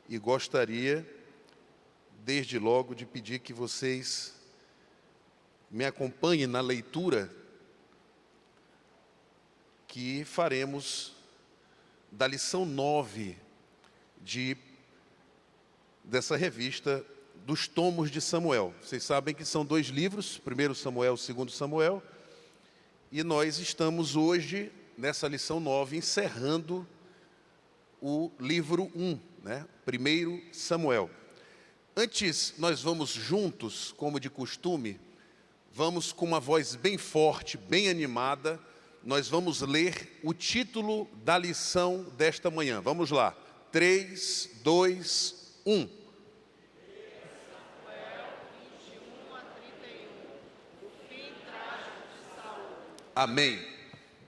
e gostaria, desde logo, de pedir que vocês me acompanhem na leitura que faremos da lição 9 dessa revista dos tomos de Samuel. Vocês sabem que são 2 livros, 1 Samuel e 2 Samuel, e nós estamos hoje, nessa lição 9, encerrando o livro 1, 1 Samuel. Antes, nós vamos juntos, como de costume, vamos com uma voz bem forte, bem animada, nós vamos ler o título da lição desta manhã. Vamos lá. 3, 2, 1. Amém.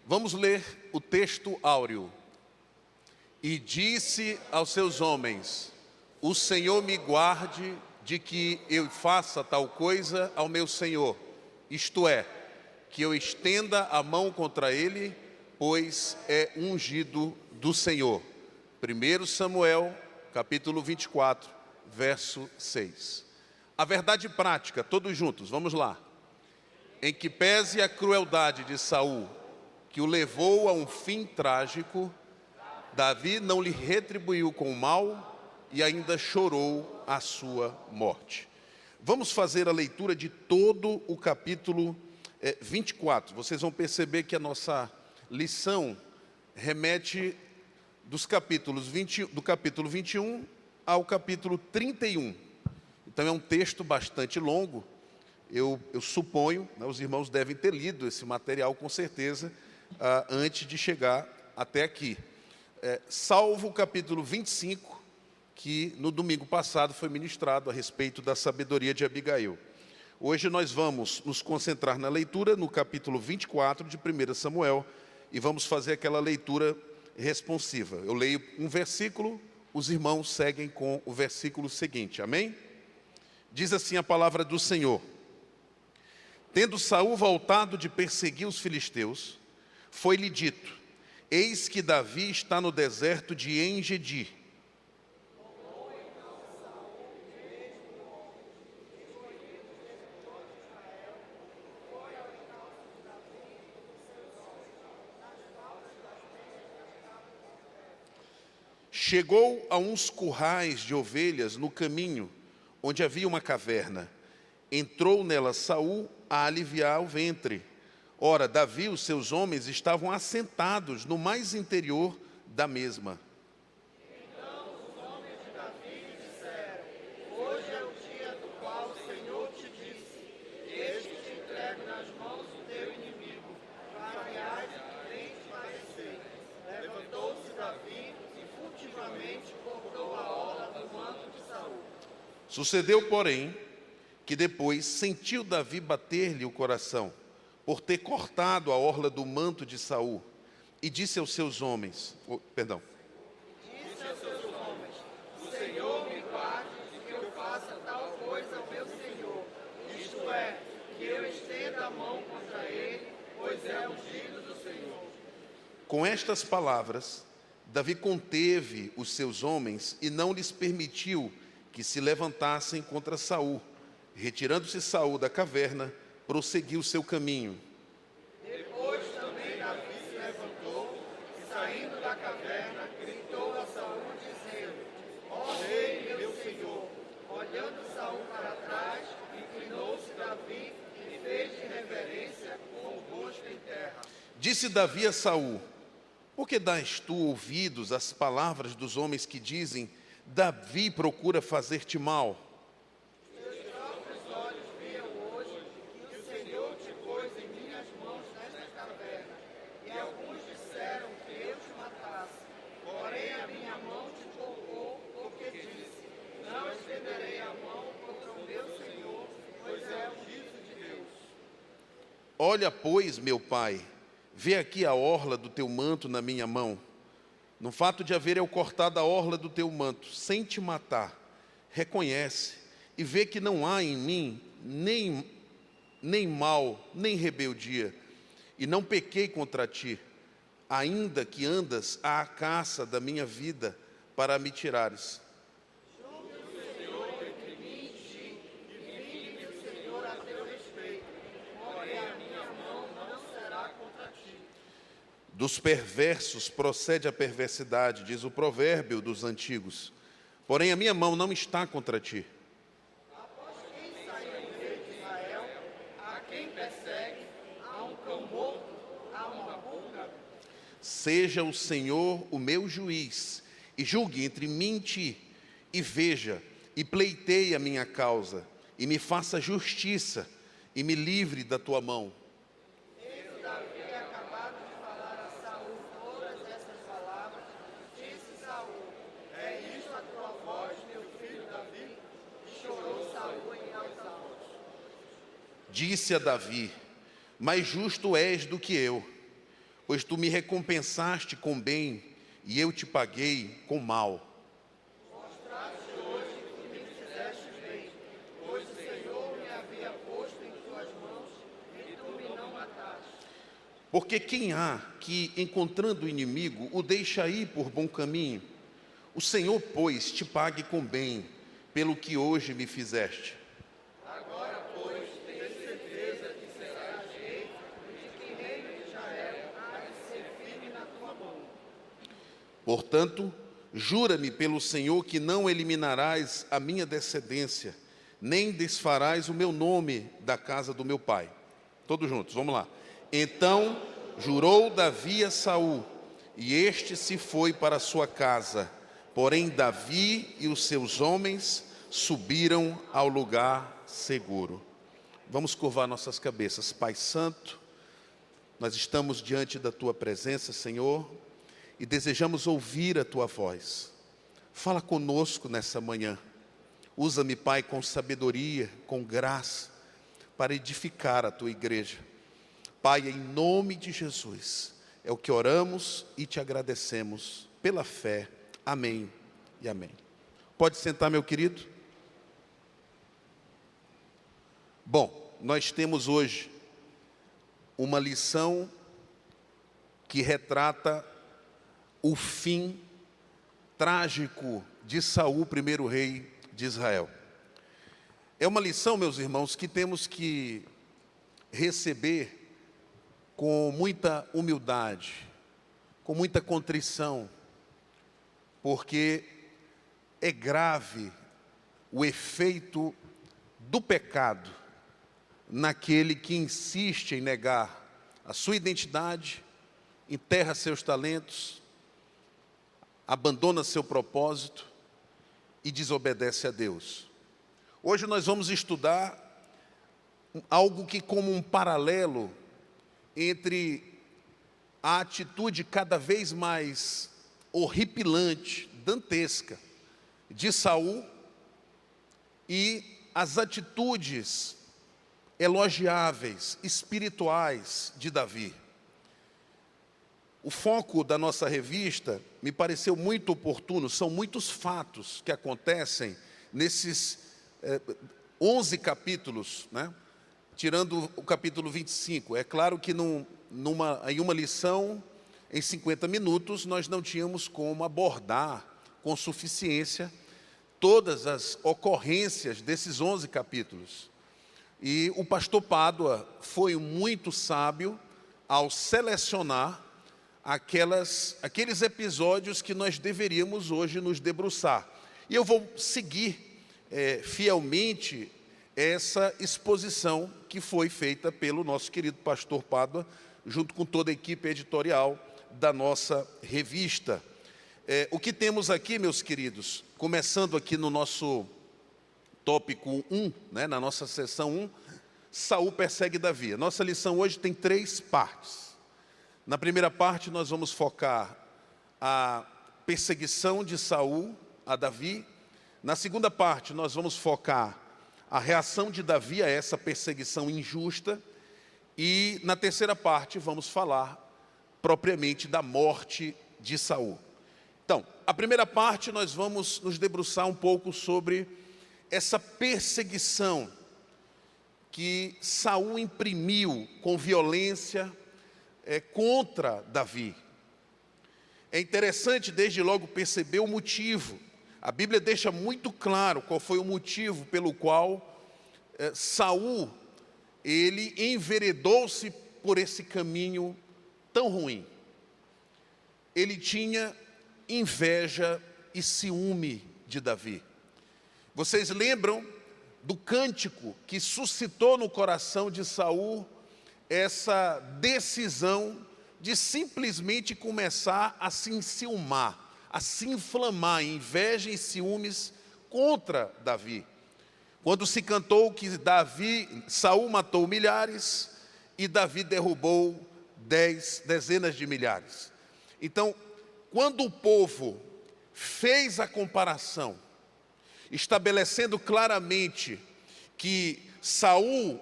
Vamos ler o texto áureo. E disse aos seus homens: o Senhor me guarde de que eu faça tal coisa ao meu Senhor, isto é, que eu estenda a mão contra ele, pois é ungido do Senhor. 1 Samuel, capítulo 24, verso 6. A verdade prática, todos juntos, vamos lá. Em que pese a crueldade de Saul, que o levou a um fim trágico, Davi não lhe retribuiu com o mal e ainda chorou a sua morte. Vamos fazer a leitura de todo o capítulo 24. Vocês vão perceber que a nossa lição remete do capítulo 21 ao capítulo 31. Então é um texto bastante longo. Eu suponho, os irmãos devem ter lido esse material com certeza, antes de chegar até aqui. Salvo o capítulo 25, que no domingo passado foi ministrado a respeito da sabedoria de Abigail. Hoje nós vamos nos concentrar na leitura no capítulo 24 de 1 Samuel e vamos fazer aquela leitura responsiva. Eu leio um versículo, os irmãos seguem com o versículo seguinte, amém? Diz assim a palavra do Senhor: tendo Saul voltado de perseguir os filisteus, foi-lhe dito: eis que Davi está no deserto de En-Gedi. Chegou a uns currais de ovelhas no caminho, onde havia uma caverna. Entrou nela Saul a aliviar o ventre. Ora, Davi e os seus homens estavam assentados no mais interior da mesma. Então os homens de Davi disseram: hoje é o dia do qual o Senhor te disse: eis que te entrego nas mãos do teu inimigo, variais e bem te parecer. Levantou-se Davi e furtivamente cortou a orla do manto de Saul. Sucedeu, porém, que depois sentiu Davi bater-lhe o coração, por ter cortado a orla do manto de Saul, e disse aos seus homens, Disse aos seus homens: o Senhor me guarde de que eu faça tal coisa ao meu Senhor, isto é, que eu estenda a mão contra ele, pois é ungido do Senhor. Com estas palavras, Davi conteve os seus homens e não lhes permitiu que se levantassem contra Saul. Retirando-se Saul da caverna, prosseguiu seu caminho. Depois também Davi se levantou e, saindo da caverna, gritou a Saul, dizendo: ó rei, meu senhor. Olhando Saul para trás, inclinou-se Davi e fez de reverência com o rosto em terra. Disse Davi a Saul: por que dás tu ouvidos às palavras dos homens que dizem: Davi procura fazer-te mal? Teus próprios olhos viram hoje que o Senhor te pôs em minhas mãos nesta caverna, e alguns disseram que eu te matasse. Porém a minha mão te poupou, porque disse: não estenderei a mão contra o meu Senhor, pois é o juízo de Deus. Olha, pois, meu pai, vê aqui a orla do teu manto na minha mão. No fato de haver eu cortado a orla do teu manto, sem te matar, reconhece e vê que não há em mim nem mal, nem rebeldia, e não pequei contra ti, ainda que andas à caça da minha vida para me tirares. Dos perversos procede a perversidade, diz o provérbio dos antigos. Porém, a minha mão não está contra ti. Após quem saiu o rei de Israel, a quem persegue, a um cão morto, a uma pulga. Seja o Senhor o meu juiz, e julgue entre mim e ti, e veja, e pleiteie a minha causa, e me faça justiça, e me livre da tua mão. Tendo Davi acabado de falar a Saul todas essas palavras, disse Saul: é isto a tua voz, meu filho Davi? E chorou Saul em alta voz. Disse a Davi: mais justo és do que eu, pois tu me recompensaste com bem, e eu te paguei com mal. Mostraste hoje que me fizeste bem, pois o Senhor me havia posto em tuas mãos, e tu me não mataste. Porque quem há que, encontrando o inimigo, o deixa ir por bom caminho? O Senhor, pois, te pague com bem, pelo que hoje me fizeste. Agora, pois, tenho certeza que serás rei, e de que o reino de Israel há de ser firme na tua mão. Portanto, jura-me pelo Senhor que não eliminarás a minha descendência, nem desfarás o meu nome da casa do meu pai. Todos juntos, vamos lá. Então jurou Davi a Saul, e este se foi para a sua casa. Porém, Davi e os seus homens subiram ao lugar seguro. Vamos curvar nossas cabeças. Pai Santo, nós estamos diante da tua presença, Senhor, e desejamos ouvir a tua voz. Fala conosco nessa manhã. Usa-me, Pai, com sabedoria, com graça, para edificar a tua igreja. Pai, em nome de Jesus, é o que oramos e te agradecemos pela fé. Amém e amém. Pode sentar, meu querido. Bom, nós temos hoje uma lição que retrata o fim trágico de Saul, primeiro rei de Israel. É uma lição, meus irmãos, que temos que receber com muita humildade, com muita contrição, porque é grave o efeito do pecado naquele que insiste em negar a sua identidade, enterra seus talentos, abandona seu propósito e desobedece a Deus. Hoje nós vamos estudar algo que, como um paralelo entre a atitude cada vez mais horripilante, dantesca, de Saul e as atitudes elogiáveis, espirituais de Davi. O foco da nossa revista me pareceu muito oportuno, são muitos fatos que acontecem nesses 11 capítulos, né? Tirando o capítulo 25. É claro que em uma lição, em 50 minutos, nós não tínhamos como abordar com suficiência todas as ocorrências desses 11 capítulos. E o pastor Pádua foi muito sábio ao selecionar aqueles episódios que nós deveríamos hoje nos debruçar. E eu vou seguir fielmente essa exposição que foi feita pelo nosso querido pastor Pádua, junto com toda a equipe editorial da nossa revista. O que temos aqui, meus queridos, começando aqui no nosso tópico 1, né, na nossa seção 1, Saul persegue Davi. A nossa lição hoje tem 3 partes. Na primeira parte nós vamos focar a perseguição de Saul a Davi. Na segunda parte nós vamos focar a reação de Davi a essa perseguição injusta. E na terceira parte vamos falar propriamente da morte de Saul. Então, a primeira parte nós vamos nos debruçar um pouco sobre essa perseguição que Saul imprimiu com violência contra Davi. É interessante desde logo perceber o motivo. A Bíblia deixa muito claro qual foi o motivo pelo qual Saul, ele enveredou-se por esse caminho tão ruim. ele tinha inveja e ciúme de Davi. Vocês lembram do cântico que suscitou no coração de Saul essa decisão de simplesmente começar a se enciumar, a se inflamar em inveja e ciúmes contra Davi. Quando se cantou que Saul matou milhares e Davi derrubou dezenas de milhares. Então, quando o povo fez a comparação, estabelecendo claramente que Saul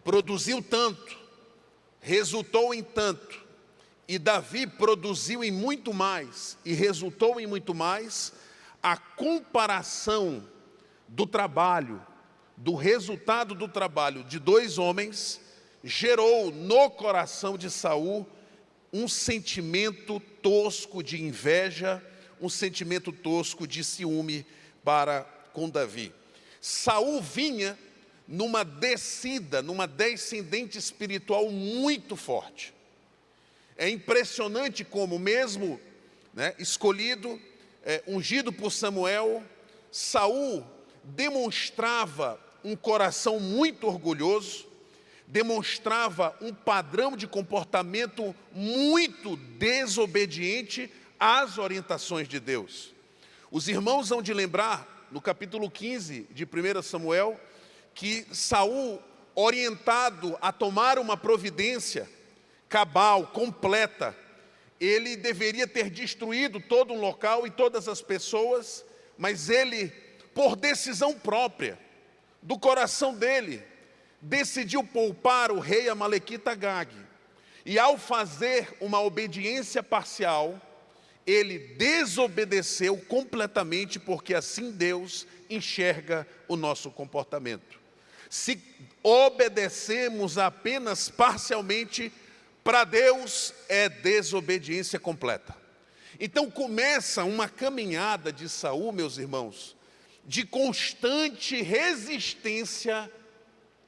produziu tanto, resultou em tanto, e Davi produziu em muito mais e resultou em muito mais, a comparação do trabalho, do resultado do trabalho de dois homens, gerou no coração de Saul um sentimento tosco de inveja, um sentimento tosco de ciúme para com Davi. Saul vinha numa descida, numa descendente espiritual muito forte. É impressionante como mesmo escolhido, ungido por Samuel, Saul demonstrava um coração muito orgulhoso, demonstrava um padrão de comportamento muito desobediente às orientações de Deus. Os irmãos vão de lembrar, no capítulo 15 de 1 Samuel, que Saul, orientado a tomar uma providência cabal, completa, ele deveria ter destruído todo um local e todas as pessoas, mas ele, por decisão própria, do coração dele, decidiu poupar o rei amalequita Agag. E ao fazer uma obediência parcial, ele desobedeceu completamente, porque assim Deus enxerga o nosso comportamento. Se obedecemos apenas parcialmente, para Deus é desobediência completa. Então começa uma caminhada de Saul, meus irmãos, de constante resistência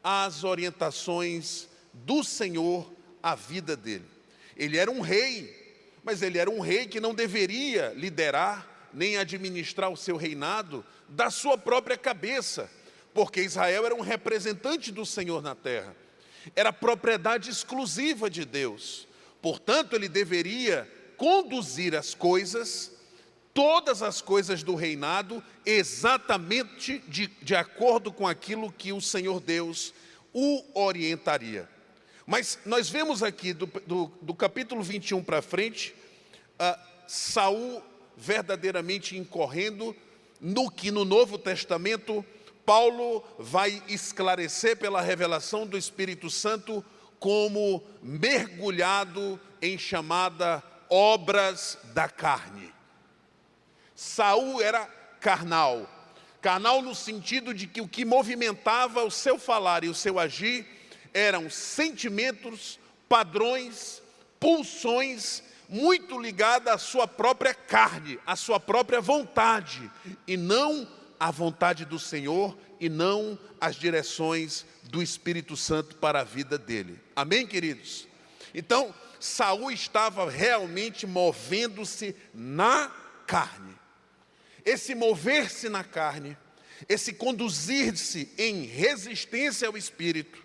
às orientações do Senhor à vida dele. Ele era um rei, mas ele era um rei que não deveria liderar nem administrar o seu reinado da sua própria cabeça, porque Israel era um representante do Senhor na terra. Era propriedade exclusiva de Deus. Portanto, ele deveria conduzir as coisas, todas as coisas do reinado, exatamente de acordo com aquilo que o Senhor Deus o orientaria. Mas nós vemos aqui, do capítulo 21 para frente, Saul verdadeiramente incorrendo no que no Novo Testamento Paulo vai esclarecer pela revelação do Espírito Santo como mergulhado em chamada obras da carne. Saul era carnal. Carnal no sentido de que o que movimentava o seu falar e o seu agir eram sentimentos, padrões, pulsões, muito ligadas à sua própria carne, à sua própria vontade, e não a vontade do Senhor e não as direções do Espírito Santo para a vida dele. Amém, queridos? Então, Saul estava realmente movendo-se na carne. Esse mover-se na carne, esse conduzir-se em resistência ao Espírito,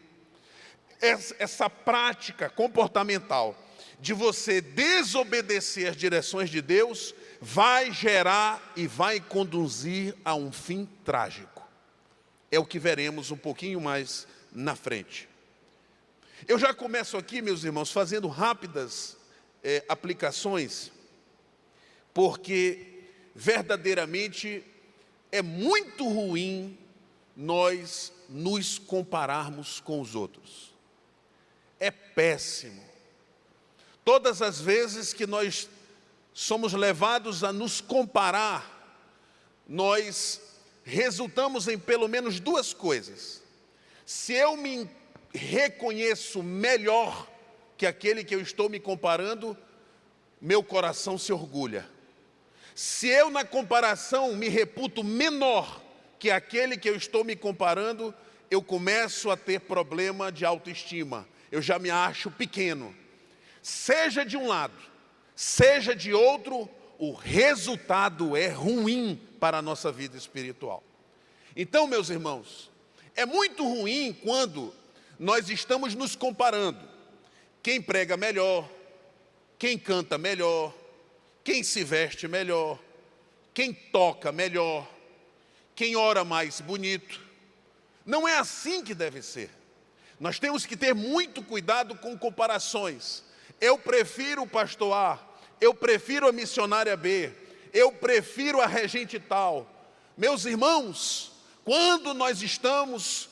essa prática comportamental de você desobedecer às direções de Deus, vai gerar e vai conduzir a um fim trágico. É o que veremos um pouquinho mais na frente. Eu já começo aqui, meus irmãos, fazendo rápidas aplicações, porque verdadeiramente é muito ruim nós nos compararmos com os outros. É péssimo. Todas as vezes que nós somos levados a nos comparar, nós resultamos em pelo menos duas coisas. Se eu me reconheço melhor que aquele que eu estou me comparando, meu coração se orgulha. Se eu na comparação me reputo menor que aquele que eu estou me comparando, eu começo a ter problema de autoestima. Eu já me acho pequeno. Seja de um lado, seja de outro, o resultado é ruim para a nossa vida espiritual. Então, meus irmãos, é muito ruim quando nós estamos nos comparando. Quem prega melhor, quem canta melhor, quem se veste melhor, quem toca melhor, quem ora mais bonito. Não é assim que deve ser. Nós temos que ter muito cuidado com comparações. Eu prefiro o pastor A, eu prefiro a missionária B, eu prefiro a regente tal. Meus irmãos, quando nós estamos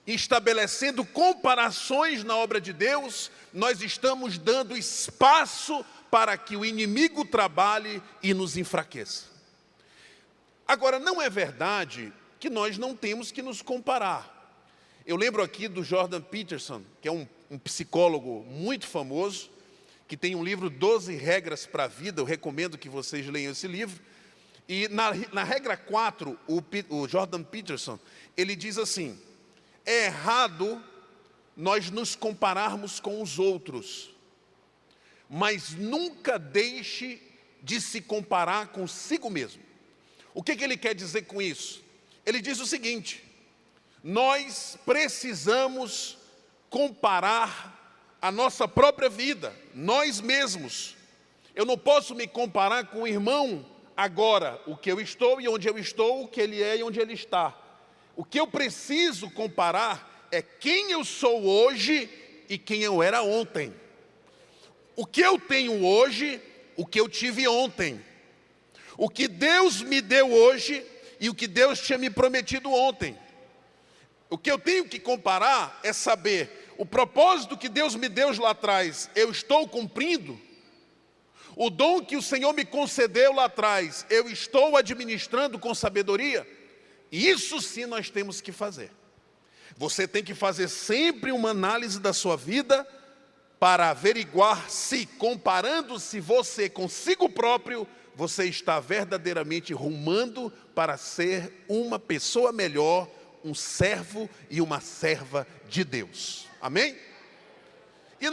estabelecendo comparações na obra de Deus, nós estamos dando espaço para que o inimigo trabalhe e nos enfraqueça. Agora, não é verdade que nós não temos que nos comparar. Eu lembro aqui do Jordan Peterson, que é um psicólogo muito famoso, que tem um livro 12 regras para a vida. Eu recomendo que vocês leiam esse livro. E na regra 4, o Jordan Peterson, ele diz assim: é errado nós nos compararmos com os outros, mas nunca deixe de se comparar consigo mesmo. O que ele quer dizer com isso? Ele diz o seguinte: nós precisamos comparar a nossa própria vida, nós mesmos. Eu não posso me comparar com o irmão agora, o que eu estou e onde eu estou, o que ele é e onde ele está. O que eu preciso comparar é quem eu sou hoje e quem eu era ontem. O que eu tenho hoje, o que eu tive ontem. O que Deus me deu hoje e o que Deus tinha me prometido ontem. O que eu tenho que comparar é saber o propósito que Deus me deu lá atrás, eu estou cumprindo? O dom que o Senhor me concedeu lá atrás, eu estou administrando com sabedoria? Isso sim nós temos que fazer. Você tem que fazer sempre uma análise da sua vida para averiguar se, comparando-se você consigo próprio, você está verdadeiramente rumando para ser uma pessoa melhor, um servo e uma serva de Deus. Amém? E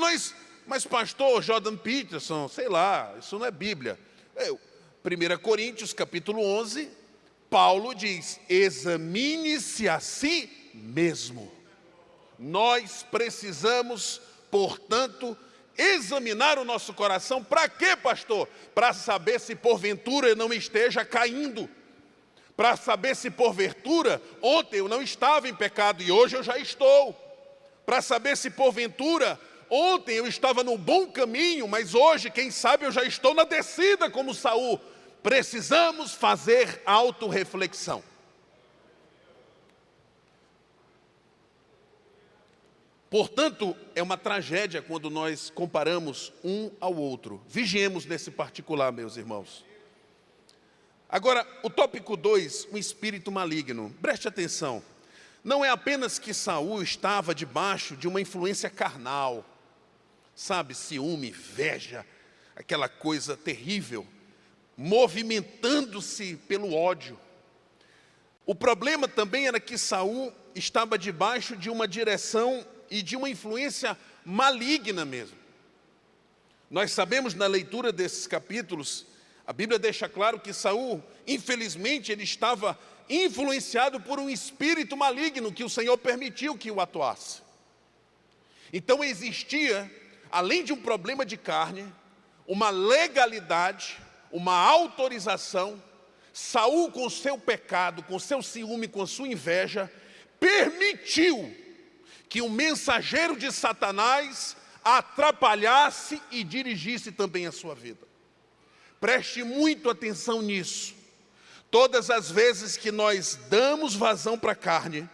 mas pastor Jordan Peterson, sei lá, isso não é Bíblia. 1 Coríntios capítulo 11, Paulo diz: examine-se a si mesmo. Nós precisamos, portanto, examinar o nosso coração. Para quê, pastor? Para saber se porventura eu não esteja caindo. Para saber se porventura ontem eu não estava em pecado e hoje eu já estou. Para saber se porventura ontem eu estava no bom caminho, mas hoje, quem sabe, eu já estou na descida como Saul. Precisamos fazer autorreflexão. Portanto, é uma tragédia quando nós comparamos um ao outro. Vigiemos nesse particular, meus irmãos. Agora, o tópico 2, um espírito maligno. Preste atenção. Não é apenas que Saul estava debaixo de uma influência carnal, sabe, ciúme, inveja, aquela coisa terrível, movimentando-se pelo ódio. O problema também era que Saul estava debaixo de uma direção e de uma influência maligna mesmo. Nós sabemos na leitura desses capítulos, a Bíblia deixa claro que Saul, infelizmente, ele estava influenciado por um espírito maligno que o Senhor permitiu que o atuasse. Então existia, além de um problema de carne, uma legalidade, uma autorização. Saul, com seu pecado, com seu ciúme, com sua inveja, permitiu que um mensageiro de Satanás atrapalhasse e dirigisse também a sua vida. Preste muito atenção nisso. Todas as vezes que nós damos vazão para a carne,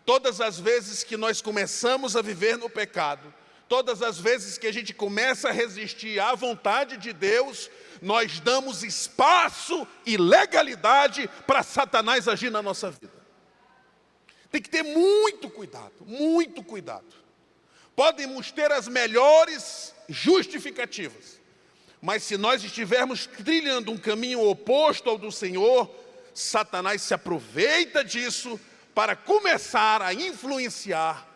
todas as vezes que nós começamos a viver no pecado, todas as vezes que a gente começa a resistir à vontade de Deus, nós damos espaço e legalidade para Satanás agir na nossa vida. Tem que ter muito cuidado, muito cuidado. Podemos ter as melhores justificativas, mas se nós estivermos trilhando um caminho oposto ao do Senhor, Satanás se aproveita disso para começar a influenciar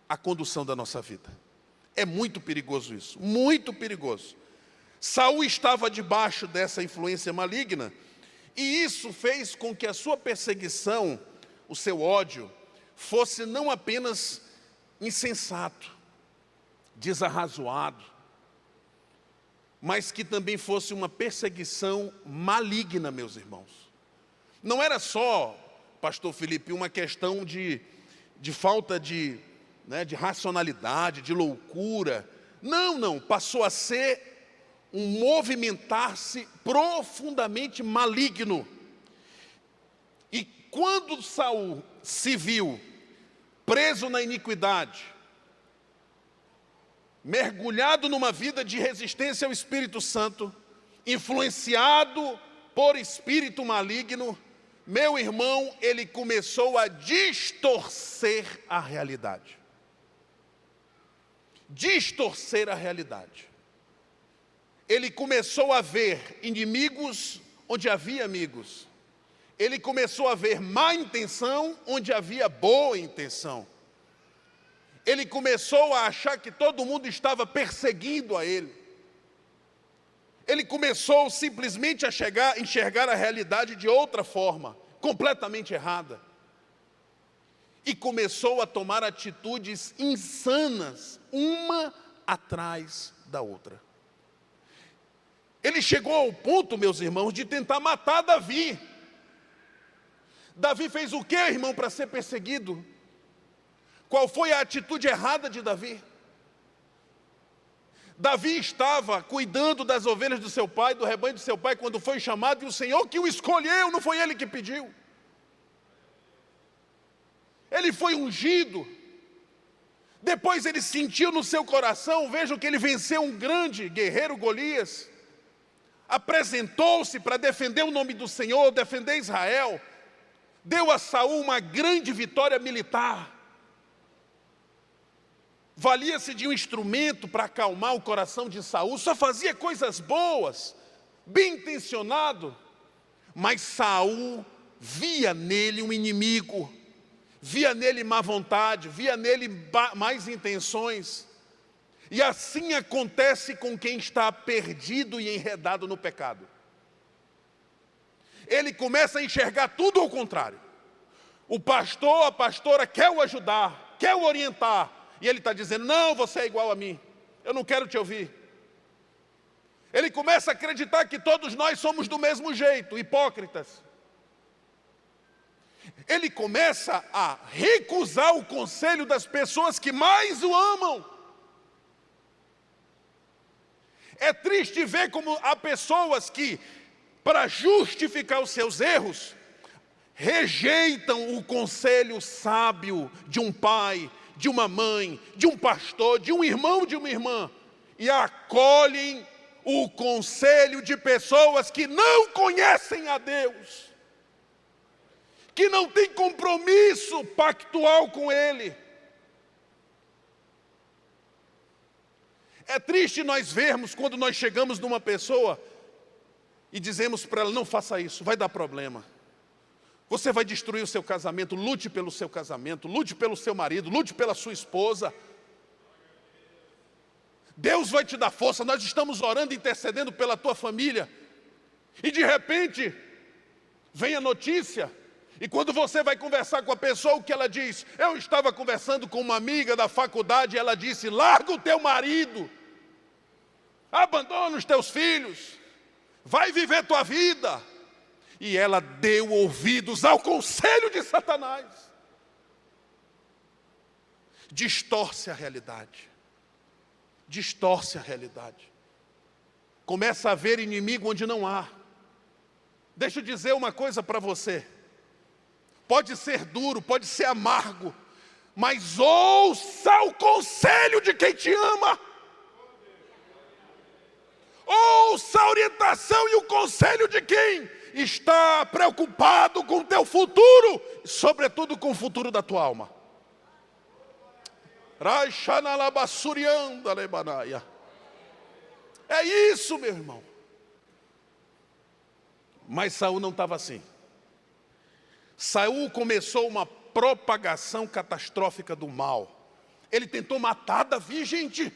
a condução da nossa vida. É muito perigoso isso, muito perigoso. Saul estava debaixo dessa influência maligna, e isso fez com que a sua perseguição, o seu ódio, fosse não apenas insensato, desarrazoado, mas que também fosse uma perseguição maligna, meus irmãos. Não era só, pastor Felipe, uma questão de falta de racionalidade, de loucura. Não, passou a ser um movimentar-se profundamente maligno. E quando Saul se viu preso na iniquidade, mergulhado numa vida de resistência ao Espírito Santo, influenciado por espírito maligno, meu irmão, ele começou a distorcer a realidade. Distorcer a realidade. Ele começou a ver inimigos onde havia amigos. Ele começou a ver má intenção onde havia boa intenção. Ele começou a achar que todo mundo estava perseguindo a ele. Ele começou simplesmente a enxergar a realidade de outra forma, completamente errada. E começou a tomar atitudes insanas, uma atrás da outra. Ele chegou ao ponto, meus irmãos, de tentar matar Davi. Davi fez o que, irmão, para ser perseguido? Qual foi a atitude errada de Davi? Davi estava cuidando das ovelhas do seu pai, do rebanho do seu pai, quando foi chamado, e o Senhor que o escolheu, não foi ele que pediu. Ele foi ungido. Depois ele sentiu no seu coração, vejam que ele venceu um grande guerreiro, Golias. Apresentou-se para defender o nome do Senhor, defender Israel. Deu a Saul uma grande vitória militar. Valia-se de um instrumento para acalmar o coração de Saul, só fazia coisas boas, bem intencionado. Mas Saul via nele um inimigo, via nele má vontade, via nele más intenções. E assim acontece com quem está perdido e enredado no pecado. Ele começa a enxergar tudo ao contrário. O pastor, a pastora quer o ajudar, quer o orientar, e ele está dizendo, não, você é igual a mim, eu não quero te ouvir. Ele começa a acreditar que todos nós somos do mesmo jeito, hipócritas. Ele começa a recusar o conselho das pessoas que mais o amam. É triste ver como há pessoas que, para justificar os seus erros, rejeitam o conselho sábio de um pai, de uma mãe, de um pastor, de um irmão, de uma irmã, e acolhem o conselho de pessoas que não conhecem a Deus, que não têm compromisso pactual com Ele. É triste nós vermos quando nós chegamos numa pessoa e dizemos para ela, não faça isso, vai dar problema. Você vai destruir o seu casamento, lute pelo seu casamento, lute pelo seu marido, lute pela sua esposa. Deus vai te dar força, nós estamos orando, intercedendo pela tua família. E de repente, vem a notícia, e quando você vai conversar com a pessoa, o que ela diz? Eu estava conversando com uma amiga da faculdade, e ela disse, larga o teu marido, abandona os teus filhos, vai viver tua vida. E ela deu ouvidos ao conselho de Satanás. Distorce a realidade. Distorce a realidade. Começa a haver inimigo onde não há. Deixa eu dizer uma coisa para você. Pode ser duro, pode ser amargo, mas ouça o conselho de quem te ama. Ouça a orientação e o conselho de quem está preocupado com o teu futuro, sobretudo com o futuro da tua alma. É isso, meu irmão. Mas Saul não estava assim. Saul começou uma propagação catastrófica do mal. Ele tentou matar Davi, gente.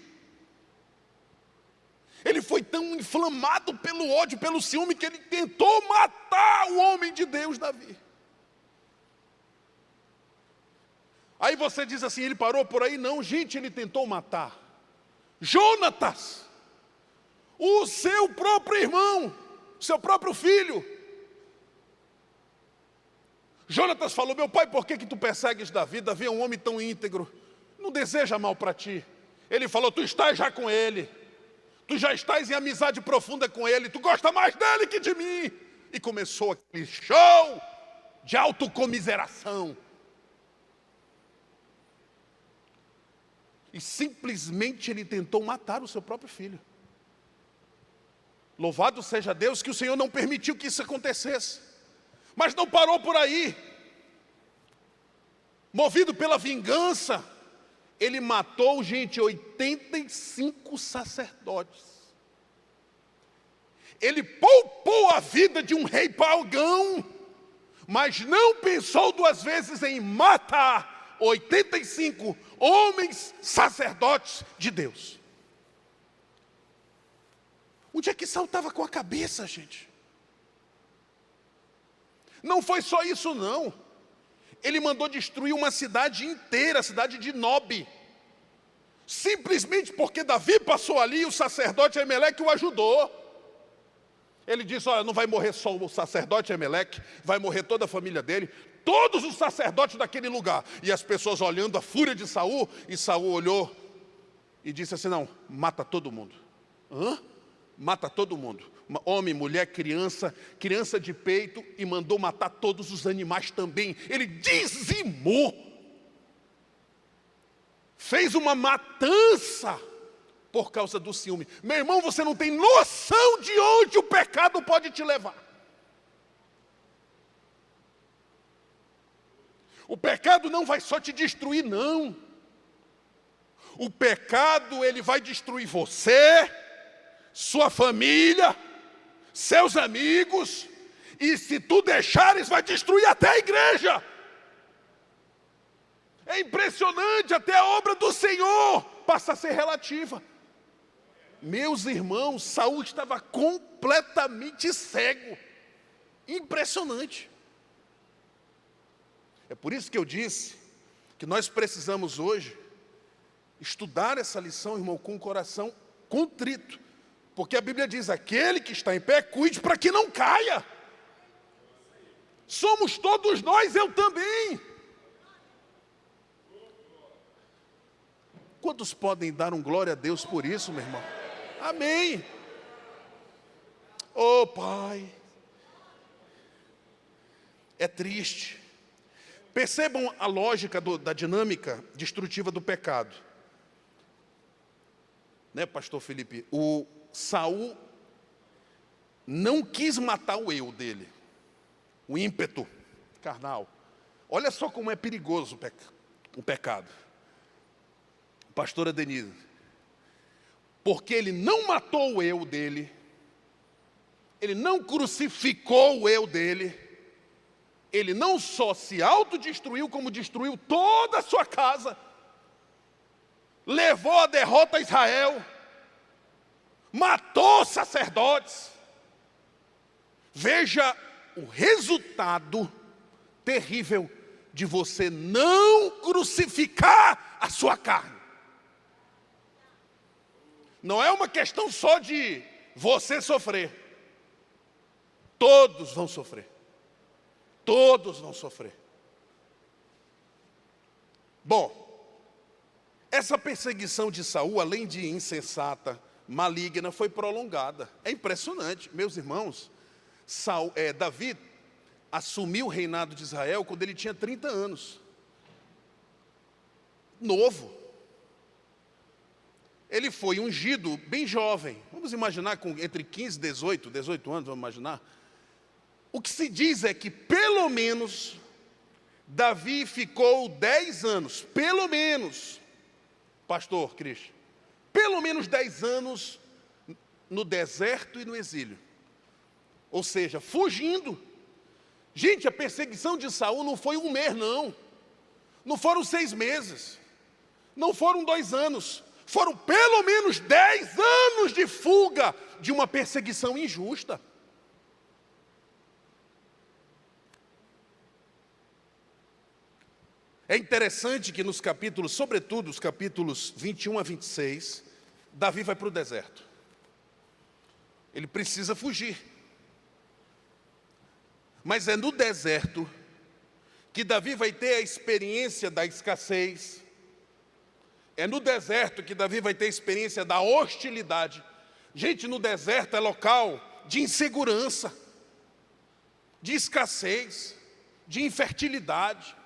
Ele foi tão inflamado pelo ódio, pelo ciúme, que ele tentou matar o homem de Deus, Davi. Aí você diz assim, ele parou por aí? Não, gente, ele tentou matar Jonatas, o seu próprio irmão, seu próprio filho. Jonatas falou, meu pai, por que tu persegues Davi? Davi é um homem tão íntegro, não deseja mal para ti. Ele falou, tu estás já com ele, tu já estás em amizade profunda com ele, tu gosta mais dele que de mim. E começou aquele show de autocomiseração. E simplesmente ele tentou matar o seu próprio filho. Louvado seja Deus que o Senhor não permitiu que isso acontecesse. Mas não parou por aí. Movido pela vingança, ele matou, gente, 85 sacerdotes. Ele poupou a vida de um rei pagão, mas não pensou duas vezes em matar 85 homens sacerdotes de Deus. Onde é que saltava com a cabeça, gente? Não foi só isso, não. Ele mandou destruir uma cidade inteira, a cidade de Nob. Simplesmente porque Davi passou ali e o sacerdote Emelec o ajudou. Ele disse, olha, não vai morrer só o sacerdote Emelec, vai morrer toda a família dele, todos os sacerdotes daquele lugar. E as pessoas olhando a fúria de Saul, e Saul olhou e disse assim, não, mata todo mundo. Hã? Mata todo mundo. Homem, mulher, criança, criança de peito, e mandou matar todos os animais também. Ele dizimou. Fez uma matança por causa do ciúme. Meu irmão, você não tem noção de onde o pecado pode te levar. O pecado não vai só te destruir, não. O pecado, ele vai destruir você, sua família, seus amigos, e se tu deixares, vai destruir até a igreja. É impressionante, até a obra do Senhor passa a ser relativa. Meus irmãos, Saul estava completamente cego. Impressionante. É por isso que eu disse que nós precisamos hoje estudar essa lição, irmão, com o coração contrito. Porque a Bíblia diz, aquele que está em pé, cuide para que não caia. Somos todos nós, eu também. Quantos podem dar um glória a Deus por isso, meu irmão? Amém. Oh, Pai. É triste. Percebam a lógica da dinâmica destrutiva do pecado. Né, pastor Felipe? O Saul não quis matar o eu dele. O ímpeto carnal. Olha só como é perigoso o pecado. Pastora Denise. Porque ele não matou o eu dele. Ele não crucificou o eu dele. Ele não só se autodestruiu, como destruiu toda a sua casa. Levou a derrota a Israel. Matou sacerdotes. Veja o resultado terrível de você não crucificar a sua carne. Não é uma questão só de você sofrer. Todos vão sofrer. Todos vão sofrer. Bom, essa perseguição de Saul, além de insensata, maligna, foi prolongada. É impressionante, meus irmãos. Davi assumiu o reinado de Israel quando ele tinha 30 anos. Novo. Ele foi ungido bem jovem. Vamos imaginar com entre 15 e 18 anos, vamos imaginar. O que se diz é que pelo menos Davi ficou 10 anos, pelo menos, pastor Cristian, pelo menos 10 anos no deserto e no exílio. Ou seja, fugindo. Gente, a perseguição de Saul não foi um mês, não. Não foram 6 meses. Não foram 2 anos. Foram pelo menos 10 anos de fuga de uma perseguição injusta. É interessante que nos capítulos, sobretudo os capítulos 21 a 26, Davi vai para o deserto. Ele precisa fugir. Mas é no deserto que Davi vai ter a experiência da escassez. É no deserto que Davi vai ter a experiência da hostilidade. Gente, no deserto é local de insegurança, de escassez, de infertilidade.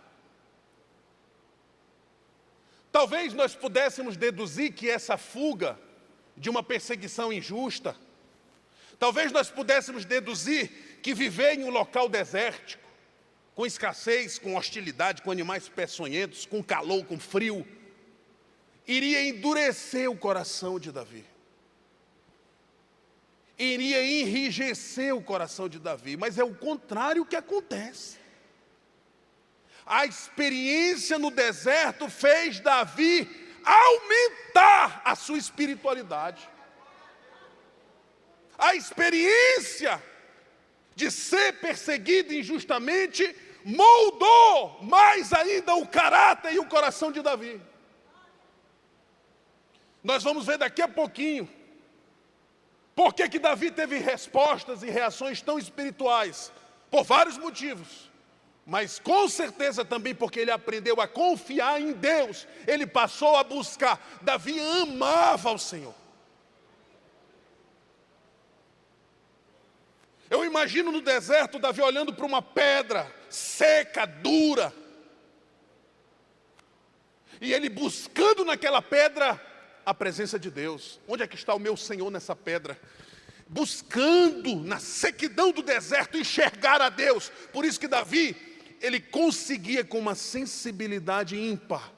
Talvez nós pudéssemos deduzir que essa fuga de uma perseguição injusta, talvez nós pudéssemos deduzir que viver em um local desértico, com escassez, com hostilidade, com animais peçonhentos, com calor, com frio, iria endurecer o coração de Davi. Iria enrijecer o coração de Davi, mas é o contrário que acontece. A experiência no deserto fez Davi aumentar a sua espiritualidade. A experiência de ser perseguido injustamente moldou mais ainda o caráter e o coração de Davi. Nós vamos ver daqui a pouquinho por que Davi teve respostas e reações tão espirituais, por vários motivos. Mas com certeza também porque ele aprendeu a confiar em Deus, ele passou a buscar. Davi amava o Senhor. Eu imagino no deserto Davi olhando para uma pedra seca, dura, e ele buscando naquela pedra a presença de Deus. Onde é que está o meu Senhor nessa pedra? Buscando na sequidão do deserto enxergar a Deus. Por isso que Davi, ele conseguia com uma sensibilidade ímpar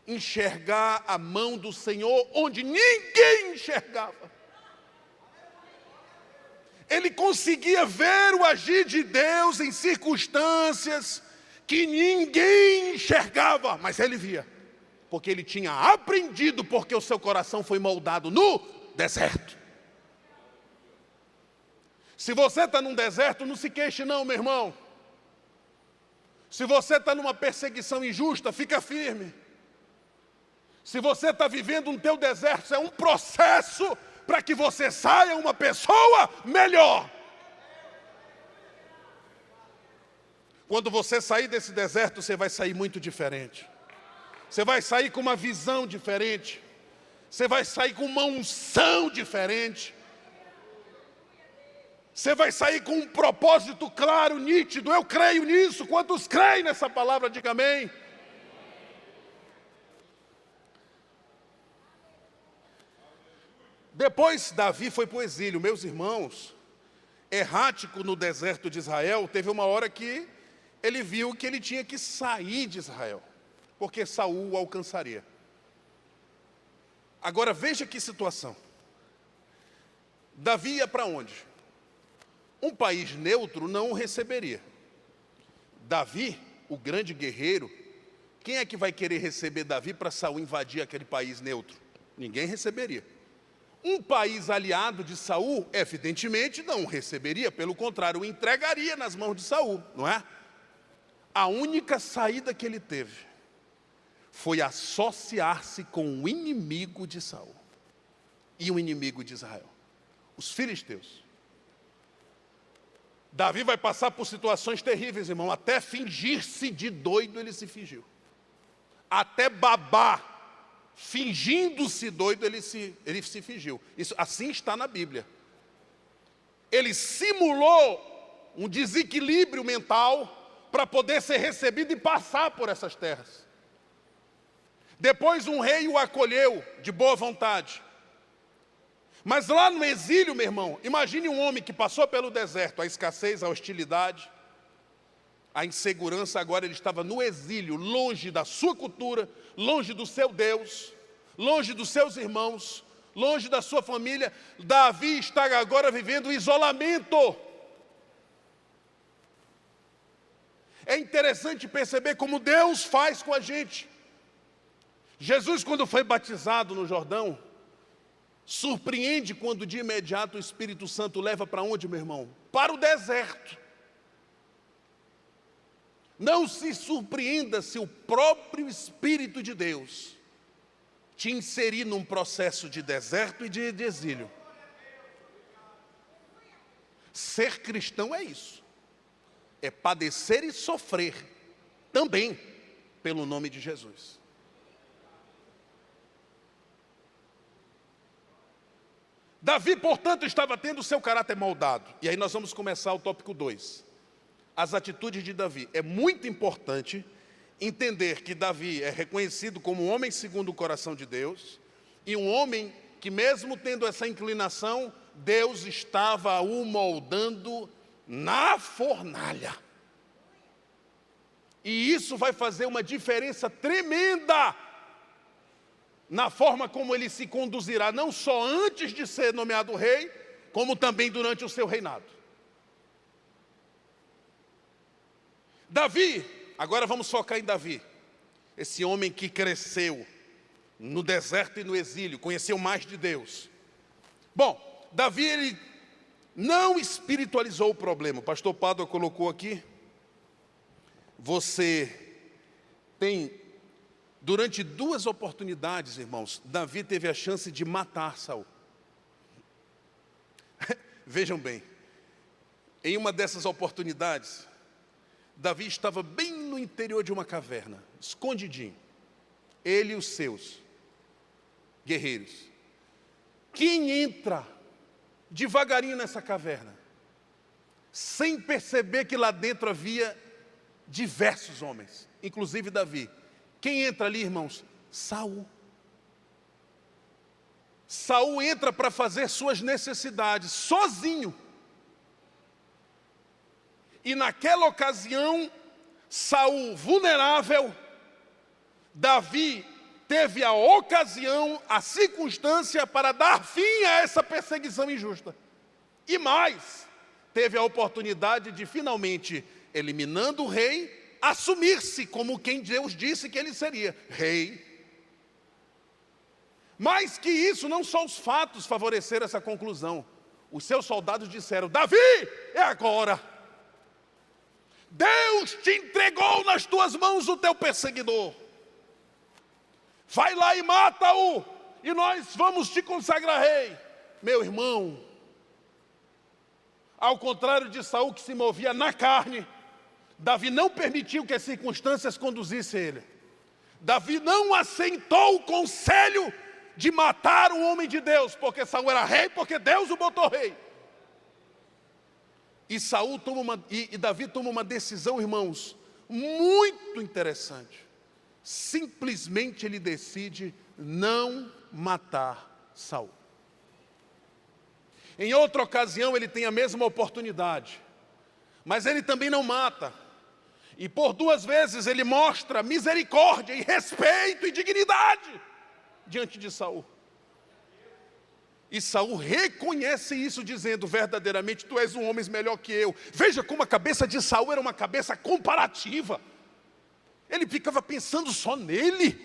enxergar a mão do Senhor onde ninguém enxergava. Ele conseguia ver o agir de Deus em circunstâncias que ninguém enxergava, mas ele via, porque ele tinha aprendido, porque o seu coração foi moldado no deserto. Se você está num deserto, não se queixe não, meu irmão. Se você está numa perseguição injusta, fica firme. Se você está vivendo um teu deserto, é um processo para que você saia uma pessoa melhor. Quando você sair desse deserto, você vai sair muito diferente. Você vai sair com uma visão diferente. Você vai sair com uma unção diferente. Você vai sair com um propósito claro, nítido. Eu creio nisso. Quantos creem nessa palavra, diga amém. Depois Davi foi para o exílio. Meus irmãos, errático no deserto de Israel, teve uma hora que ele viu que ele tinha que sair de Israel, porque Saul o alcançaria. Agora veja que situação. Davi ia para onde? Um país neutro não o receberia. Davi, o grande guerreiro, quem é que vai querer receber Davi para Saul invadir aquele país neutro? Ninguém receberia. Um país aliado de Saul, evidentemente, não o receberia, pelo contrário, o entregaria nas mãos de Saul, não é? A única saída que ele teve foi associar-se com o inimigo de Saul e o inimigo de Israel, os filisteus. Davi vai passar por situações terríveis, irmão. Até fingir-se de doido ele se fingiu. Até babar, fingindo-se doido, ele se fingiu. Isso assim está na Bíblia. Ele simulou um desequilíbrio mental para poder ser recebido e passar por essas terras. Depois um rei o acolheu de boa vontade. Mas lá no exílio, meu irmão, imagine um homem que passou pelo deserto, a escassez, a hostilidade, a insegurança. Agora ele estava no exílio, longe da sua cultura, longe do seu Deus, longe dos seus irmãos, longe da sua família. Davi está agora vivendo isolamento. É interessante perceber como Deus faz com a gente. Jesus, quando foi batizado no Jordão, surpreende quando de imediato o Espírito Santo leva para onde, meu irmão? Para o deserto. Não se surpreenda se o próprio Espírito de Deus te inserir num processo de deserto e de exílio. Ser cristão é isso. É padecer e sofrer também pelo nome de Jesus. Davi, portanto, estava tendo o seu caráter moldado. E aí nós vamos começar o tópico 2. As atitudes de Davi. É muito importante entender que Davi é reconhecido como um homem segundo o coração de Deus, e um homem que, mesmo tendo essa inclinação, Deus estava o moldando na fornalha. E isso vai fazer uma diferença tremenda na forma como ele se conduzirá, não só antes de ser nomeado rei, como também durante o seu reinado. Davi, agora vamos focar em Davi, esse homem que cresceu no deserto e no exílio, conheceu mais de Deus. Bom, Davi, ele não espiritualizou o problema. O pastor Pádua colocou aqui, você tem, durante 2 oportunidades, irmãos, Davi teve a chance de matar Saul. Vejam bem, em uma dessas oportunidades, Davi estava bem no interior de uma caverna, escondidinho, ele e os seus guerreiros. Quem entra devagarinho nessa caverna, sem perceber que lá dentro havia diversos homens, inclusive Davi? Quem entra ali, irmãos? Saul. Saul entra para fazer suas necessidades, sozinho. E naquela ocasião, Saul vulnerável, Davi teve a ocasião, a circunstância para dar fim a essa perseguição injusta. E mais, teve a oportunidade de finalmente, eliminando o rei, assumir-se como quem Deus disse que ele seria, rei. Mais que isso, não só os fatos favoreceram essa conclusão. Os seus soldados disseram: Davi, é agora. Deus te entregou nas tuas mãos o teu perseguidor. Vai lá e mata-o, e nós vamos te consagrar rei. Meu irmão, ao contrário de Saul, que se movia na carne, Davi não permitiu que as circunstâncias conduzissem ele. Davi não aceitou o conselho de matar um homem de Deus, porque Saul era rei, porque Deus o botou rei. E Davi toma uma decisão, irmãos, muito interessante. Simplesmente ele decide não matar Saul. Em outra ocasião ele tem a mesma oportunidade, mas ele também não mata. E por 2 vezes ele mostra misericórdia e respeito e dignidade diante de Saul. E Saul reconhece isso, dizendo: verdadeiramente tu és um homem melhor que eu. Veja como a cabeça de Saul era uma cabeça comparativa. Ele ficava pensando só nele.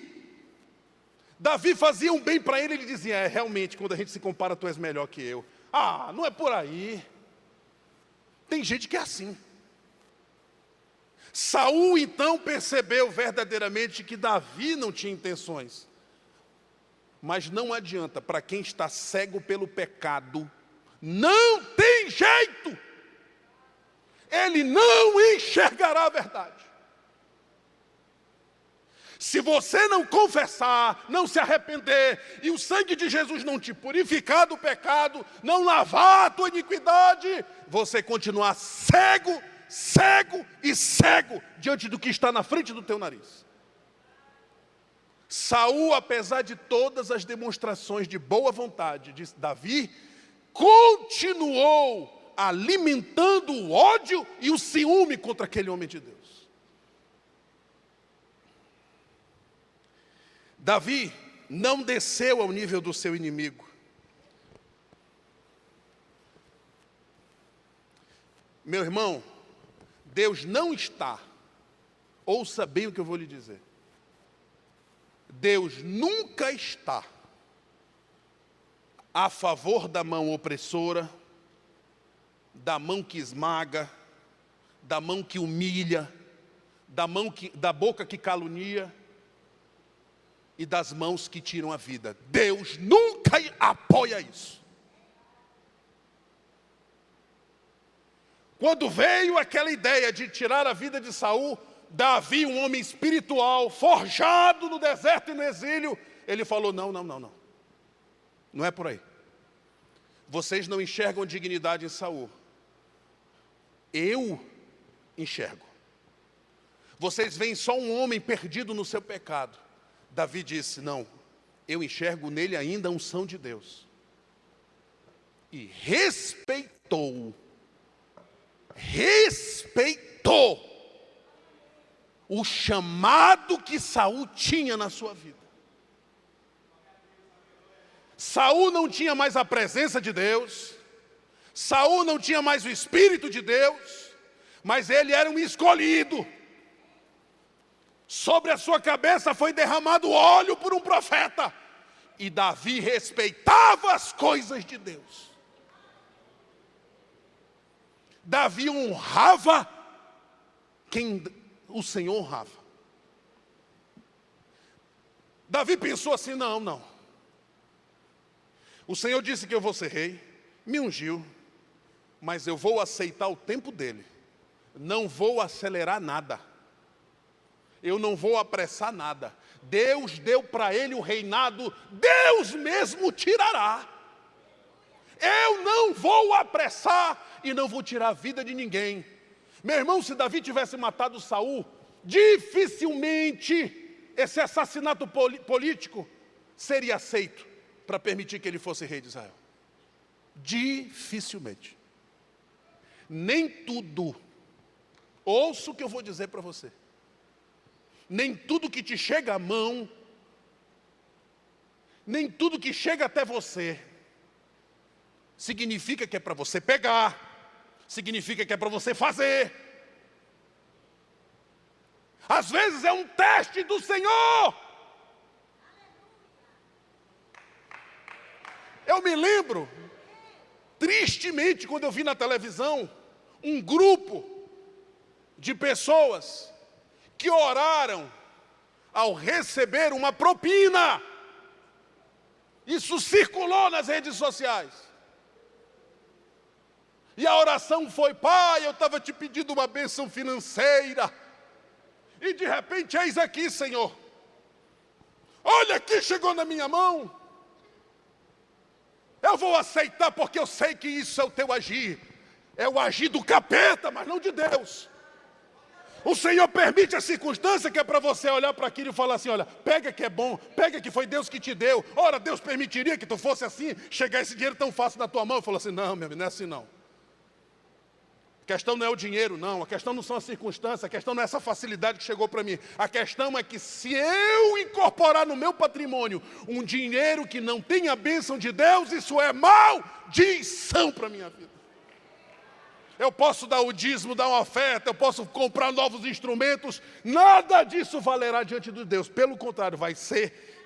Davi fazia um bem para ele, ele dizia: realmente, quando a gente se compara, tu és melhor que eu. Ah, não é por aí. Tem gente que é assim. Saul então percebeu verdadeiramente que Davi não tinha intenções. Mas não adianta, para quem está cego pelo pecado, não tem jeito. Ele não enxergará a verdade. Se você não confessar, não se arrepender, e o sangue de Jesus não te purificar do pecado, não lavar a tua iniquidade, você continuar cego, cego e cego diante do que está na frente do teu nariz. Saul, apesar de todas as demonstrações de boa vontade de Davi, continuou alimentando o ódio e o ciúme contra aquele homem de Deus. Davi não desceu ao nível do seu inimigo. Meu irmão, Deus não está, ouça bem o que eu vou lhe dizer. Deus nunca está a favor da mão opressora, da mão que esmaga, da mão que humilha, da boca que calunia e das mãos que tiram a vida. Deus nunca apoia isso. Quando veio aquela ideia de tirar a vida de Saul, Davi, um homem espiritual, forjado no deserto e no exílio, ele falou: não. Não é por aí. Vocês não enxergam dignidade em Saul. Eu enxergo. Vocês veem só um homem perdido no seu pecado. Davi disse: não, eu enxergo nele ainda a unção de Deus. E respeitou o chamado que Saul tinha na sua vida. Saul não tinha mais a presença de Deus, Saul não tinha mais o Espírito de Deus, mas ele era um escolhido. Sobre a sua cabeça foi derramado óleo por um profeta, e Davi respeitava as coisas de Deus. Davi honrava quem o Senhor honrava. Davi pensou assim: não. O Senhor disse que eu vou ser rei, me ungiu, mas eu vou aceitar o tempo dele. Não vou acelerar nada. Eu não vou apressar nada. Deus deu para ele o reinado, Deus mesmo tirará. Eu não vou apressar e não vou tirar a vida de ninguém. Meu irmão, se Davi tivesse matado Saul, dificilmente esse assassinato político seria aceito para permitir que ele fosse rei de Israel. Dificilmente. Nem tudo, ouça o que eu vou dizer para você, nem tudo que te chega à mão, nem tudo que chega até você, significa que é para você pegar, significa que é para você fazer. Às vezes é um teste do Senhor. Eu me lembro, tristemente, quando eu vi na televisão, um grupo de pessoas que oraram ao receber uma propina. Isso circulou nas redes sociais. E a oração foi: Pai, eu estava te pedindo uma bênção financeira, e de repente, eis aqui, Senhor. Olha aqui, chegou na minha mão. Eu vou aceitar porque eu sei que isso é o teu agir. É o agir do capeta, mas não de Deus. O Senhor permite a circunstância que é para você olhar para aquilo e falar assim: olha, pega que é bom, pega que foi Deus que te deu. Ora, Deus permitiria que tu fosse assim, chegar esse dinheiro tão fácil na tua mão? Eu falo assim: não, meu amigo, não é assim não. A questão não é o dinheiro, não. A questão não são as circunstâncias. A questão não é essa facilidade que chegou para mim. A questão é que se eu incorporar no meu patrimônio um dinheiro que não tem a bênção de Deus, isso é maldição para a minha vida. Eu posso dar o dízimo, dar uma oferta, eu posso comprar novos instrumentos. Nada disso valerá diante de Deus. Pelo contrário, vai ser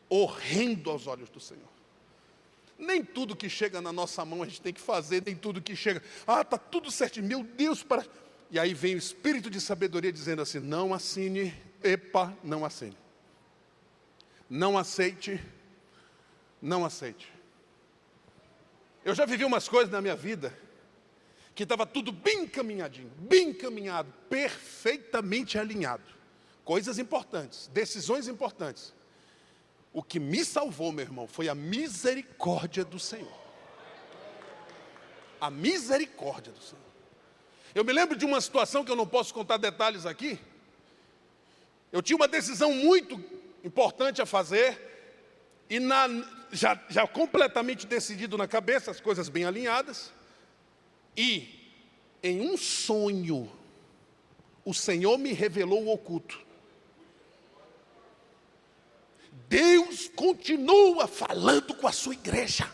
horrendo aos olhos do Senhor. Nem tudo que chega na nossa mão a gente tem que fazer, nem tudo que chega, está tudo certinho, meu Deus, para... E aí vem o Espírito de sabedoria dizendo assim: não assine, não assine. Não aceite, não aceite. Eu já vivi umas coisas na minha vida que estava tudo bem encaminhadinho, bem encaminhado, perfeitamente alinhado. Coisas importantes, decisões importantes. O que me salvou, meu irmão, foi a misericórdia do Senhor. A misericórdia do Senhor. Eu me lembro de uma situação que eu não posso contar detalhes aqui. Eu tinha uma decisão muito importante a fazer, e já completamente decidido na cabeça, as coisas bem alinhadas, e em um sonho, o Senhor me revelou o oculto. Deus continua falando com a sua igreja.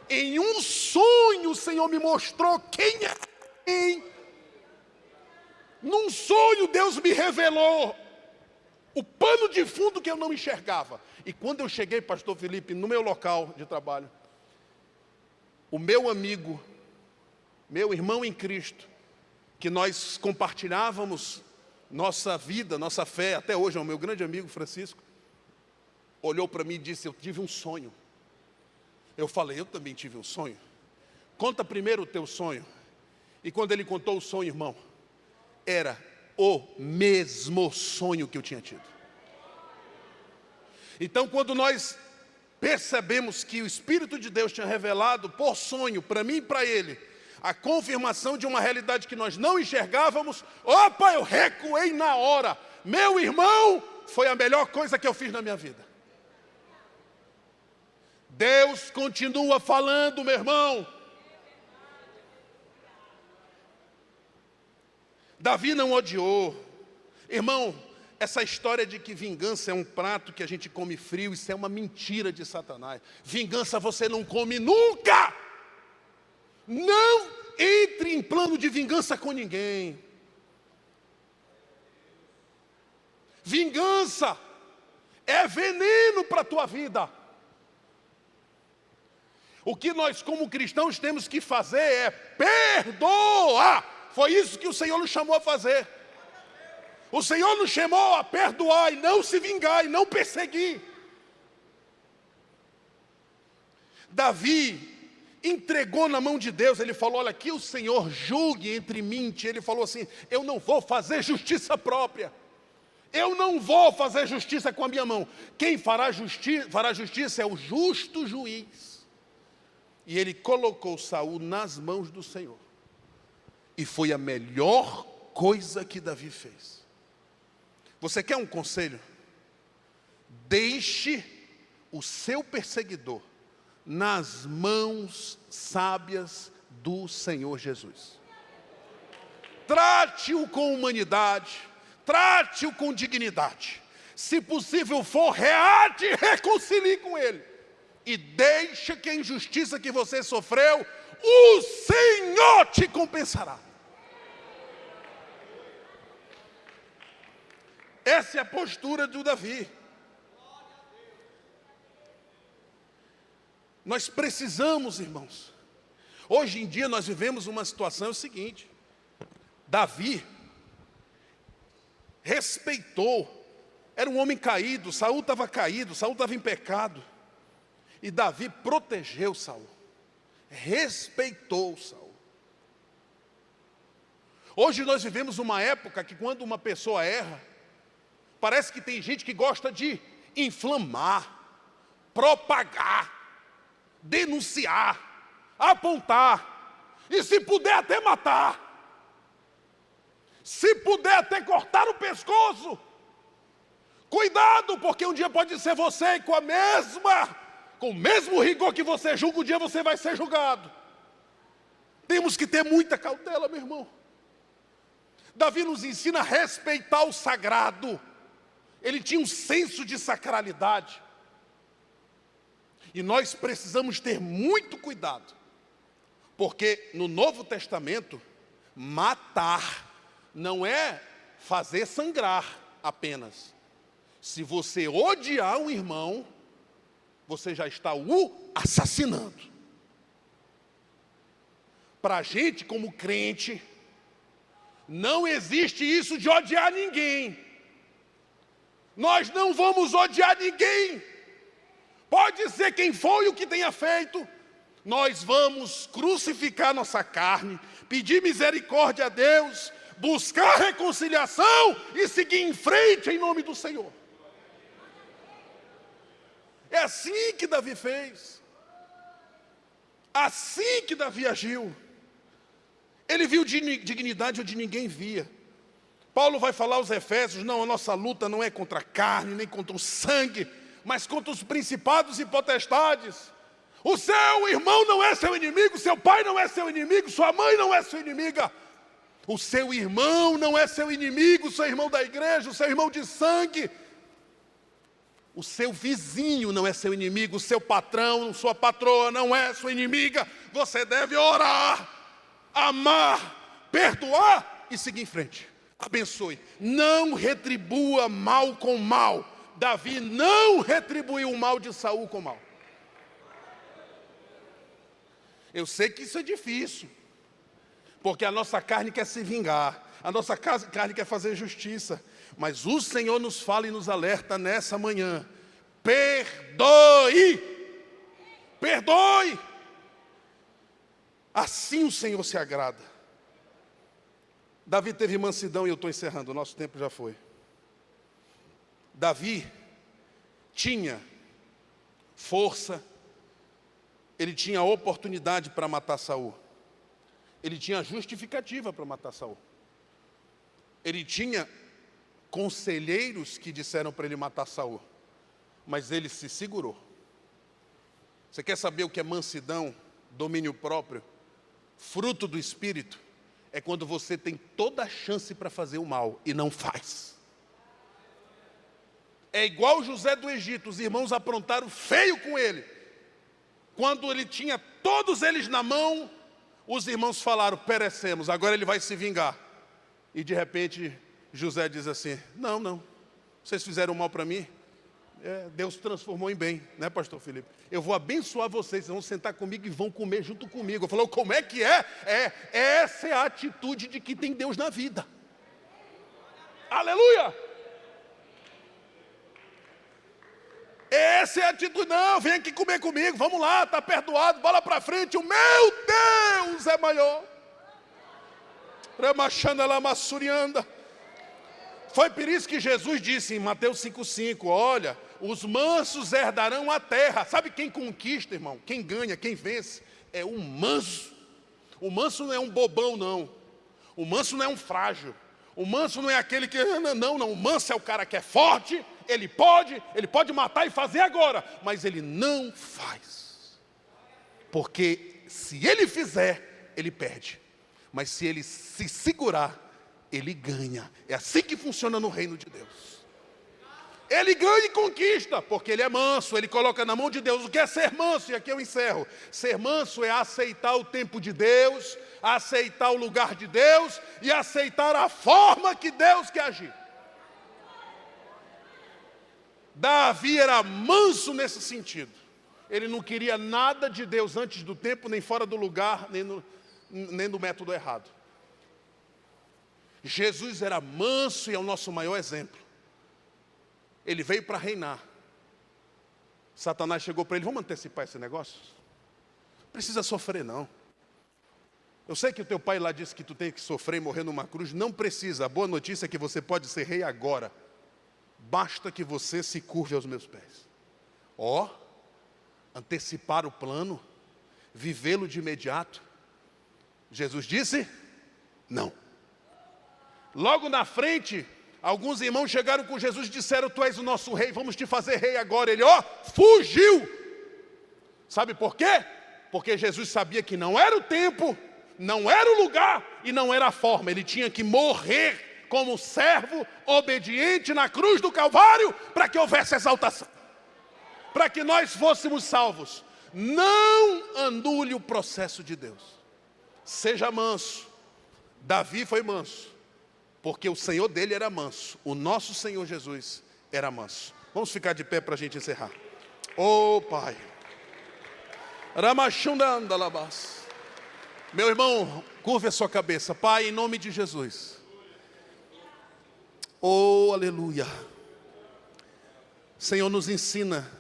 Em um sonho o Senhor me mostrou quem é quem. Num sonho Deus me revelou O pano de fundo que eu não enxergava. E quando eu cheguei, pastor Felipe, no meu local de trabalho, o meu amigo, meu irmão em Cristo, que nós compartilhávamos nossa vida, nossa fé, até hoje é o meu grande amigo Francisco, olhou para mim e disse: eu tive um sonho. Eu falei: eu também tive um sonho. Conta primeiro o teu sonho. E quando ele contou o sonho, irmão, era o mesmo sonho que eu tinha tido. Então, quando nós percebemos que o Espírito de Deus tinha revelado por sonho, para mim e para ele, a confirmação de uma realidade que nós não enxergávamos, opa, eu recuei na hora. Meu irmão, foi a melhor coisa que eu fiz na minha vida. Deus continua falando, meu irmão. Davi não odiou. Irmão, essa história de que vingança é um prato que a gente come frio, isso é uma mentira de Satanás. Vingança você não come nunca. Não entre em plano de vingança com ninguém. Vingança é veneno para a tua vida. O que nós como cristãos temos que fazer é perdoar. Foi isso que o Senhor nos chamou a fazer. O Senhor nos chamou a perdoar e não se vingar e não perseguir. Davi entregou na mão de Deus. Ele falou: olha, que o Senhor julgue entre mim e ti. Ele falou assim: eu não vou fazer justiça própria. Eu não vou fazer justiça com a minha mão. Quem fará justiça é o justo juiz. E ele colocou Saul nas mãos do Senhor. E foi a melhor coisa que Davi fez. Você quer um conselho? Deixe o seu perseguidor nas mãos sábias do Senhor Jesus. Trate-o com humanidade, trate-o com dignidade. Se possível for, reate e reconcilie com ele. E deixe que a injustiça que você sofreu, o Senhor te compensará. Essa é a postura de Davi. Nós precisamos, irmãos. Hoje em dia nós vivemos uma situação, é o seguinte: Davi respeitou, era um homem caído, Saul estava caído, Saul estava em pecado. E Davi protegeu Saul, respeitou Saul. Hoje nós vivemos uma época que quando uma pessoa erra, parece que tem gente que gosta de inflamar, propagar, denunciar, apontar, e se puder até matar, se puder até cortar o pescoço. Cuidado, porque um dia pode ser você e com o mesmo rigor que você julga, um dia você vai ser julgado. Temos que ter muita cautela, meu irmão. Davi nos ensina a respeitar o sagrado. Ele tinha um senso de sacralidade. E nós precisamos ter muito cuidado. Porque no Novo Testamento, matar não é fazer sangrar apenas. Se você odiar um irmão, você já está o assassinando. Para a gente como crente, não existe isso de odiar ninguém. Nós não vamos odiar ninguém. Pode ser quem foi o que tenha feito. Nós vamos crucificar nossa carne, pedir misericórdia a Deus, buscar reconciliação e seguir em frente em nome do Senhor. É assim que Davi fez. Assim que Davi agiu. Ele viu dignidade onde ninguém via. Paulo vai falar aos Efésios: não, a nossa luta não é contra a carne, nem contra o sangue, mas contra os principados e potestades. O seu irmão não é seu inimigo, seu pai não é seu inimigo, sua mãe não é sua inimiga. O seu irmão não é seu inimigo, o seu irmão da igreja, o seu irmão de sangue. O seu vizinho não é seu inimigo, o seu patrão, sua patroa não é sua inimiga. Você deve orar, amar, perdoar e seguir em frente. abençoe. Não retribua mal com mal. Davi não retribuiu o mal de Saul com mal. Eu sei que isso é difícil, porque a nossa carne quer se vingar, a nossa carne quer fazer justiça, mas o Senhor nos fala e nos alerta nessa manhã: perdoe, perdoe. Assim o Senhor se agrada. Davi teve mansidão, e eu estou encerrando, o nosso tempo já foi. Davi tinha força, ele tinha oportunidade para matar Saul. Ele tinha justificativa para matar Saul. Ele tinha conselheiros que disseram para ele matar Saul, mas ele se segurou. Você quer saber o que é mansidão, domínio próprio, fruto do Espírito? É quando você tem toda a chance para fazer o mal e não faz. É igual José do Egito, os irmãos aprontaram feio com ele. Quando ele tinha todos eles na mão, os irmãos falaram: perecemos, agora ele vai se vingar. E de repente José diz assim: não, vocês fizeram mal para mim, Deus transformou em bem, né, pastor Felipe? Eu vou abençoar vocês vão sentar comigo e vão comer junto comigo. Eu falei: como é que é? Essa é a atitude de que tem Deus na vida. Aleluia! Essa é a atitude. Não, vem aqui comer comigo, vamos lá, está perdoado, bola para frente, o meu Deus é maior. Foi por isso que Jesus disse em Mateus 5,5, olha, os mansos herdarão a terra. Sabe quem conquista, irmão? Quem ganha, quem vence? É o manso. O manso não é um bobão, não. O manso não é um frágil. O manso não é aquele que... Não. O manso é o cara que é forte, ele pode matar e fazer agora, mas ele não faz. Porque se ele fizer, ele perde. Mas se ele se segurar, ele ganha. É assim que funciona no reino de Deus. Ele ganha e conquista, porque ele é manso, ele coloca na mão de Deus. O que é ser manso? E aqui eu encerro. Ser manso é aceitar o tempo de Deus, aceitar o lugar de Deus e aceitar a forma que Deus quer agir. Davi era manso nesse sentido. Ele não queria nada de Deus antes do tempo, nem fora do lugar, nem do método errado. Jesus era manso e é o nosso maior exemplo. Ele veio para reinar. Satanás chegou para ele: vamos antecipar esse negócio? Não precisa sofrer, não. Eu sei que o teu pai lá disse que tu tem que sofrer e morrer numa cruz. Não precisa. A boa notícia é que você pode ser rei agora. Basta que você se curve aos meus pés. Antecipar o plano, vivê-lo de imediato. Jesus disse: não. Logo na frente, alguns irmãos chegaram com Jesus e disseram: tu és o nosso rei, vamos te fazer rei agora. Ele, fugiu. Sabe por quê? Porque Jesus sabia que não era o tempo, não era o lugar e não era a forma. Ele tinha que morrer como servo obediente na cruz do Calvário para que houvesse exaltação, para que nós fôssemos salvos. Não anule o processo de Deus. Seja manso. Davi foi manso, porque o Senhor dele era manso. O nosso Senhor Jesus era manso. Vamos ficar de pé para a gente encerrar. Pai. Ramachundandalabas. Meu irmão, curve a sua cabeça. Pai, em nome de Jesus. Aleluia. Senhor, nos ensina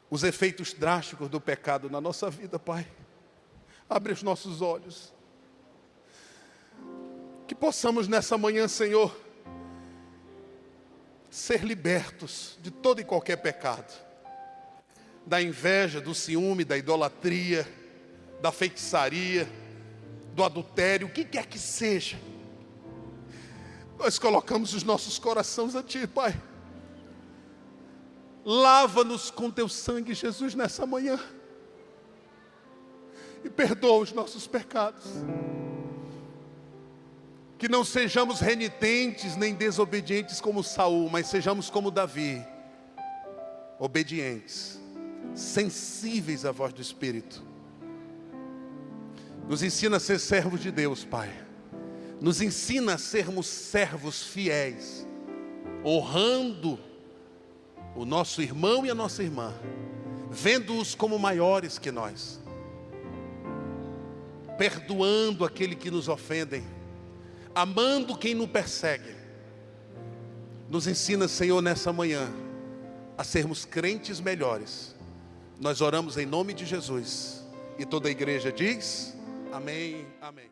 os efeitos drásticos do pecado na nossa vida, Pai. Abre os nossos olhos. Que possamos nessa manhã, Senhor, ser libertos de todo e qualquer pecado. Da inveja, do ciúme, da idolatria, da feitiçaria, do adultério, o que quer que seja. Nós colocamos os nossos corações a Ti, Pai. Lava-nos com Teu sangue, Jesus, nessa manhã. E perdoa os nossos pecados. Que não sejamos renitentes nem desobedientes como Saul, mas sejamos como Davi, obedientes, sensíveis à voz do Espírito. Nos ensina a ser servos de Deus, Pai. Nos ensina a sermos servos fiéis, honrando o nosso irmão e a nossa irmã, vendo-os como maiores que nós, perdoando aquele que nos ofendem, amando quem nos persegue. Nos ensina, Senhor, nessa manhã, a sermos crentes melhores. Nós oramos em nome de Jesus. E toda a igreja diz: amém, amém.